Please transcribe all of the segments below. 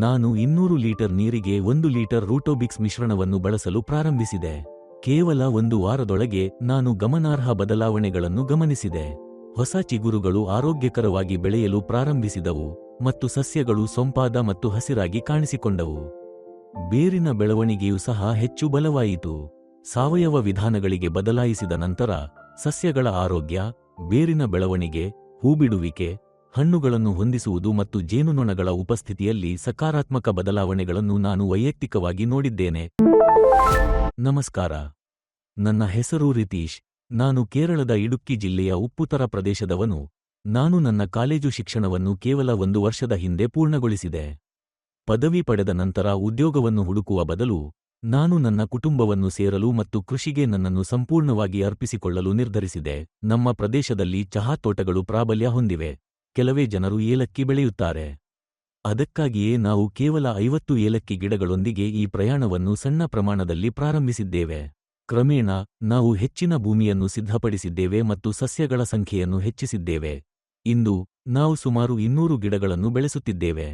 ನಾನು 200 ಲೀಟರ್ ನೀರಿಗೆ 1 ಲೀಟರ್ ರೂಟೋಬಿಕ್ಸ್ ಮಿಶ್ರಣವನ್ನು ಬಳಸಲು ಪ್ರಾರಂಭಿಸಿದೆ. ಕೇವಲ 1 ವಾರದೊಳಗೆ ನಾನು ಗಮನಾರ್ಹ ಬದಲಾವಣೆಗಳನ್ನು ಗಮನಿಸಿದೆ. ಹೊಸ ಚಿಗುರುಗಳು ಆರೋಗ್ಯಕರವಾಗಿ ಬೆಳೆಯಲು ಪ್ರಾರಂಭಿಸಿದವು ಮತ್ತು ಸಸ್ಯಗಳು ಸೊಂಪಾದ ಮತ್ತು ಹಸಿರಾಗಿ ಕಾಣಿಸಿಕೊಂಡವು. ಬೇರಿನ ಬೆಳವಣಿಗೆಯೂ ಸಹ ಹೆಚ್ಚು ಬಲವಾಯಿತು. ಸಾವಯವ ವಿಧಾನಗಳಿಗೆ ಬದಲಾಯಿಸಿದ ನಂತರ ಸಸ್ಯಗಳ ಆರೋಗ್ಯ, ಬೇರಿನ ಬೆಳವಣಿಗೆ, ಹೂಬಿಡುವಿಕೆ, ಹಣ್ಣುಗಳನ್ನು ಹೊಂದಿಸುವುದು ಮತ್ತು ಜೇನುನೊಣಗಳ ಉಪಸ್ಥಿತಿಯಲ್ಲಿ ಸಕಾರಾತ್ಮಕ ಬದಲಾವಣೆಗಳನ್ನು ನಾನು ವೈಯಕ್ತಿಕವಾಗಿ ನೋಡಿದ್ದೇನೆ. ನಮಸ್ಕಾರ. ನನ್ನ ಹೆಸರು ರಿತೀಶ್. ನಾನು ಕೇರಳದ ಇಡುಕ್ಕಿ ಜಿಲ್ಲೆಯ ಉಪ್ಪುತರ ಪ್ರದೇಶದವನು. ನಾನು ನನ್ನ ಕಾಲೇಜು ಶಿಕ್ಷಣವನ್ನು ಕೇವಲ 1 ವರ್ಷದ ಹಿಂದೆ ಪೂರ್ಣಗೊಳಿಸಿದೆ. ಪದವಿ ಪಡೆದ ನಂತರ ಉದ್ಯೋಗವನ್ನು ಹುಡುಕುವ ಬದಲು ನಾನು ನನ್ನ ಕುಟುಂಬವನ್ನು ಸೇರಲು ಮತ್ತು ಕೃಷಿಗೆ ನನ್ನನ್ನು ಸಂಪೂರ್ಣವಾಗಿ ಅರ್ಪಿಸಿಕೊಳ್ಳಲು ನಿರ್ಧರಿಸಿದೆ. ನಮ್ಮ ಪ್ರದೇಶದಲ್ಲಿ ಚಹಾ ತೋಟಗಳು ಪ್ರಾಬಲ್ಯ ಹೊಂದಿವೆ. ಕೆಲವೇ ಜನರು ಏಲಕ್ಕಿ ಬೆಳೆಯುತ್ತಾರೆ. ಅದಕ್ಕಾಗಿಯೇ ನಾವು ಕೇವಲ 50 ಏಲಕ್ಕಿ ಗಿಡಗಳೊಂದಿಗೆ ಈ ಪ್ರಯಾಣವನ್ನು ಸಣ್ಣ ಪ್ರಮಾಣದಲ್ಲಿ ಪ್ರಾರಂಭಿಸಿದ್ದೇವೆ. ಕ್ರಮೇಣ ನಾವು ಹೆಚ್ಚಿನ ಭೂಮಿಯನ್ನು ಸಿದ್ಧಪಡಿಸಿದ್ದೇವೆ ಮತ್ತು ಸಸ್ಯಗಳ ಸಂಖ್ಯೆಯನ್ನು ಹೆಚ್ಚಿಸಿದ್ದೇವೆ. ಇಂದು ನಾವು ಸುಮಾರು 200 ಗಿಡಗಳನ್ನು ಬೆಳೆಸುತ್ತಿದ್ದೇವೆ.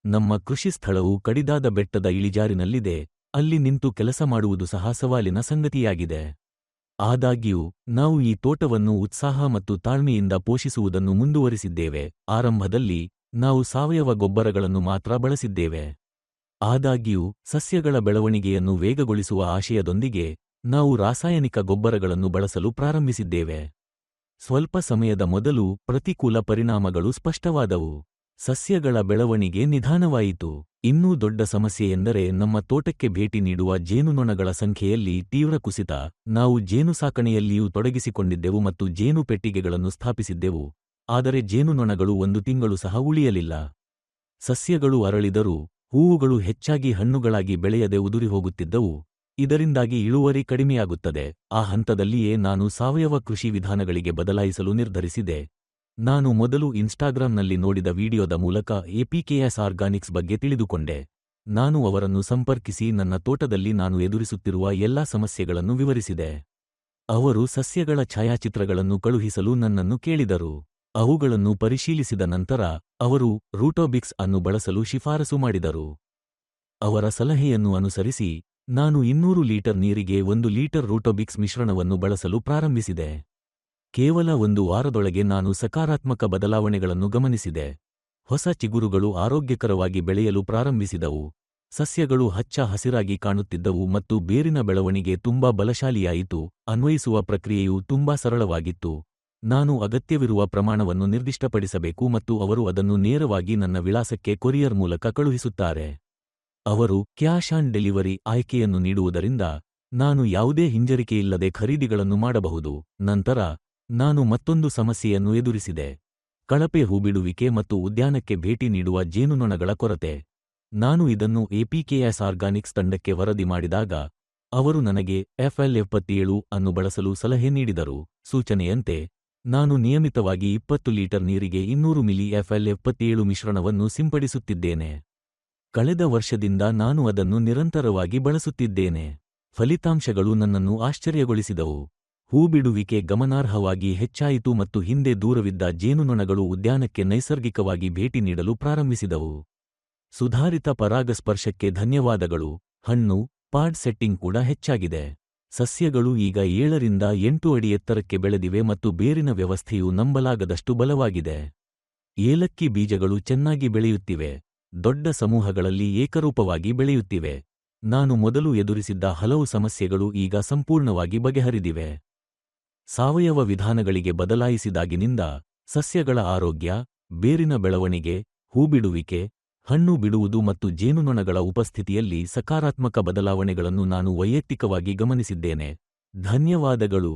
ನಮ್ಮ ಕೃಷಿ ಸ್ಥಳವು ಕಡಿದಾದ ಬೆಟ್ಟದ ಇಳಿಜಾರಿನಲ್ಲಿದೆ. ಅಲ್ಲಿ ನಿಂತು ಕೆಲಸ ಮಾಡುವುದು ಸಹ ಸವಾಲಿನ ಸಂಗತಿಯಾಗಿದೆ. ಆದಾಗ್ಯೂ ನಾವು ಈ ತೋಟವನ್ನು ಉತ್ಸಾಹ ಮತ್ತು ತಾಳ್ಮೆಯಿಂದ ಪೋಷಿಸುವುದನ್ನು ಮುಂದುವರಿಸಿದ್ದೇವೆ. ಆರಂಭದಲ್ಲಿ ನಾವು ಸಾವಯವ ಗೊಬ್ಬರಗಳನ್ನು ಮಾತ್ರ ಬಳಸಿದ್ದೇವೆ. ಆದಾಗ್ಯೂ ಸಸ್ಯಗಳ ಬೆಳವಣಿಗೆಯನ್ನು ವೇಗಗೊಳಿಸುವ ಆಶಯದೊಂದಿಗೆ ನಾವು ರಾಸಾಯನಿಕ ಗೊಬ್ಬರಗಳನ್ನು ಬಳಸಲು ಪ್ರಾರಂಭಿಸಿದ್ದೇವೆ. ಸ್ವಲ್ಪ ಸಮಯದ ಮೊದಲು ಪ್ರತಿಕೂಲ ಪರಿಣಾಮಗಳು ಸ್ಪಷ್ಟವಾದವು. ಸಸ್ಯಗಳ ಬೆಳವಣಿಗೆ ನಿಧಾನವಾಯಿತು. ಇನ್ನೂ ದೊಡ್ಡ ಸಮಸ್ಯೆಯೆಂದರೆ ನಮ್ಮ ತೋಟಕ್ಕೆ ಭೇಟಿ ನೀಡುವ ಜೇನುನೊಣಗಳ ಸಂಖ್ಯೆಯಲ್ಲಿ ತೀವ್ರ ಕುಸಿತ. ನಾವು ಜೇನು ಸಾಕಣೆಯಲ್ಲಿಯೂ ತೊಡಗಿಸಿಕೊಂಡಿದ್ದೆವು ಮತ್ತು ಜೇನು ಪೆಟ್ಟಿಗೆಗಳನ್ನು ಸ್ಥಾಪಿಸಿದ್ದೆವು. ಆದರೆ ಜೇನುನೊಣಗಳು 1 ತಿಂಗಳು ಸಹ ಉಳಿಯಲಿಲ್ಲ. ಸಸ್ಯಗಳು ಅರಳಿದರೂ ಹೂವುಗಳು ಹೆಚ್ಚಾಗಿ ಹಣ್ಣುಗಳಾಗಿ ಬೆಳೆಯದೆ ಉದುರಿಹೋಗುತ್ತಿದ್ದವು. ಇದರಿಂದಾಗಿ ಇಳುವರಿ ಕಡಿಮೆಯಾಗುತ್ತದೆ. ಆ ಹಂತದಲ್ಲಿಯೇ ನಾನು ಸಾವಯವ ಕೃಷಿ ವಿಧಾನಗಳಿಗೆ ಬದಲಾಯಿಸಲು ನಿರ್ಧರಿಸಿದೆ. ನಾನು ಮೊದಲು ಇನ್ಸ್ಟಾಗ್ರಾಂನಲ್ಲಿ ನೋಡಿದ ವಿಡಿಯೋದ ಮೂಲಕ APKS ಆರ್ಗಾನಿಕ್ಸ್ ಬಗ್ಗೆ ತಿಳಿದುಕೊಂಡೆ. ನಾನು ಅವರನ್ನು ಸಂಪರ್ಕಿಸಿ ನನ್ನ ತೋಟದಲ್ಲಿ ನಾನು ಎದುರಿಸುತ್ತಿರುವ ಎಲ್ಲಾ ಸಮಸ್ಯೆಗಳನ್ನು ವಿವರಿಸಿದೆ. ಅವರು ಸಸ್ಯಗಳ ಛಾಯಾಚಿತ್ರಗಳನ್ನು ಕಳುಹಿಸಲು ನನ್ನನ್ನು ಕೇಳಿದರು. ಅವುಗಳನ್ನು ಪರಿಶೀಲಿಸಿದ ನಂತರ ಅವರು ರೂಟೋಬಿಕ್ಸ್ ಅನ್ನು ಬಳಸಲು ಶಿಫಾರಸು ಮಾಡಿದರು. ಅವರ ಸಲಹೆಯನ್ನು ಅನುಸರಿಸಿ ನಾನು 200 ಲೀಟರ್ ನೀರಿಗೆ 1 ಲೀಟರ್ ರೂಟೋಬಿಕ್ಸ್ ಮಿಶ್ರಣವನ್ನು ಬಳಸಲು ಪ್ರಾರಂಭಿಸಿದೆ. ಕೇವಲ 1 ವಾರದೊಳಗೆ ನಾನು ಸಕಾರಾತ್ಮಕ ಬದಲಾವಣೆಗಳನ್ನು ಗಮನಿಸಿದೆ. ಹೊಸ ಚಿಗುರುಗಳು ಆರೋಗ್ಯಕರವಾಗಿ ಬೆಳೆಯಲು ಪ್ರಾರಂಭಿಸಿದವು. ಸಸ್ಯಗಳು ಹಚ್ಚ ಹಸಿರಾಗಿ ಕಾಣುತ್ತಿದ್ದವು ಮತ್ತು ಬೇರಿನ ಬೆಳವಣಿಗೆ ತುಂಬಾ ಬಲಶಾಲಿಯಾಯಿತು. ಅನ್ವಯಿಸುವ ಪ್ರಕ್ರಿಯೆಯು ತುಂಬಾ ಸರಳವಾಗಿತ್ತು. ನಾನು ಅಗತ್ಯವಿರುವ ಪ್ರಮಾಣವನ್ನು ನಿರ್ದಿಷ್ಟಪಡಿಸಬೇಕು ಮತ್ತು ಅವರು ಅದನ್ನು ನೇರವಾಗಿ ನನ್ನ ವಿಳಾಸಕ್ಕೆ ಕೊರಿಯರ್ ಮೂಲಕ ಕಳುಹಿಸುತ್ತಾರೆ. ಅವರು ಕ್ಯಾಶ್ ಆನ್ ಡೆಲಿವರಿ ಆಯ್ಕೆಯನ್ನು ನೀಡುವುದರಿಂದ ನಾನು ಯಾವುದೇ ಹಿಂಜರಿಕೆಯಿಲ್ಲದೆ ಖರೀದಿಗಳನ್ನು ಮಾಡಬಹುದು. ನಂತರ ನಾನು ಮತ್ತೊಂದು ಸಮಸ್ಯೆಯನ್ನು ಎದುರಿಸಿದೆ: ಕಳಪೆ ಹೂಬಿಡುವಿಕೆ ಮತ್ತು ಉದ್ಯಾನಕ್ಕೆ ಭೇಟಿ ನೀಡುವ ಜೇನುನೊಣಗಳ ಕೊರತೆ. ನಾನು ಇದನ್ನು APKS ಆರ್ಗಾನಿಕ್ಸ್ ತಂಡಕ್ಕೆ ವರದಿ ಮಾಡಿದಾಗ ಅವರು ನನಗೆ FL77 ಅನ್ನು ಬಳಸಲು ಸಲಹೆ ನೀಡಿದರು. ಸೂಚನೆಯಂತೆ ನಾನು ನಿಯಮಿತವಾಗಿ 20 ಲೀಟರ್ ನೀರಿಗೆ 200 ಮಿಲಿ FL77 ಮಿಶ್ರಣವನ್ನು ಸಿಂಪಡಿಸುತ್ತಿದ್ದೇನೆ. ಕಳೆದ ವರ್ಷದಿಂದ ನಾನು ಅದನ್ನು ನಿರಂತರವಾಗಿ ಬಳಸುತ್ತಿದ್ದೇನೆ. ಫಲಿತಾಂಶಗಳು ನನ್ನನ್ನು ಆಶ್ಚರ್ಯಗೊಳಿಸಿದವು. ಹೂಬಿಡುವಿಕೆ ಗಮನಾರ್ಹವಾಗಿ ಹೆಚ್ಚಾಯಿತು ಮತ್ತು ಹಿಂದೆ ದೂರವಿದ್ದ ಜೇನುನೊಣಗಳು ಉದ್ಯಾನಕ್ಕೆ ನೈಸರ್ಗಿಕವಾಗಿ ಭೇಟಿ ನೀಡಲು ಪ್ರಾರಂಭಿಸಿದವು. ಸುಧಾರಿತ ಪರಾಗಸ್ಪರ್ಶಕ್ಕೆ ಧನ್ಯವಾದಗಳು. ಹಣ್ಣು, ಪಾಡ್ ಸೆಟ್ಟಿಂಗ್ ಕೂಡ ಹೆಚ್ಚಾಗಿದೆ. ಸಸ್ಯಗಳು ಈಗ 7 ರಿಂದ 8 ಅಡಿ ಎತ್ತರಕ್ಕೆ ಬೆಳೆದಿವೆ ಮತ್ತು ಬೇರಿನ ವ್ಯವಸ್ಥೆಯು ನಂಬಲಾಗದಷ್ಟು ಬಲವಾಗಿದೆ. ಏಲಕ್ಕಿ ಬೀಜಗಳು ಚೆನ್ನಾಗಿ ಬೆಳೆಯುತ್ತಿವೆ. ದೊಡ್ಡ ಸಮೂಹಗಳಲ್ಲಿ ಏಕರೂಪವಾಗಿ ಬೆಳೆಯುತ್ತಿವೆ. ನಾನು ಮೊದಲು ಎದುರಿಸಿದ್ದ ಹಲವು ಸಮಸ್ಯೆಗಳು ಈಗ ಸಂಪೂರ್ಣವಾಗಿ ಬಗೆಹರಿದಿವೆ. ಸಾವಯವ ವಿಧಾನಗಳಿಗೆ ಬದಲಾಯಿಸಿದಾಗಿನಿಂದ ಸಸ್ಯಗಳ ಆರೋಗ್ಯ, ಬೇರಿನ ಬೆಳವಣಿಗೆ, ಹೂಬಿಡುವಿಕೆ, ಹಣ್ಣು ಬಿಡುವುದು ಮತ್ತು ಜೇನುನೊಣಗಳ ಉಪಸ್ಥಿತಿಯಲ್ಲಿ ಸಕಾರಾತ್ಮಕ ಬದಲಾವಣೆಗಳನ್ನು ನಾನು ವೈಯಕ್ತಿಕವಾಗಿ ಗಮನಿಸಿದ್ದೇನೆ. ಧನ್ಯವಾದಗಳು.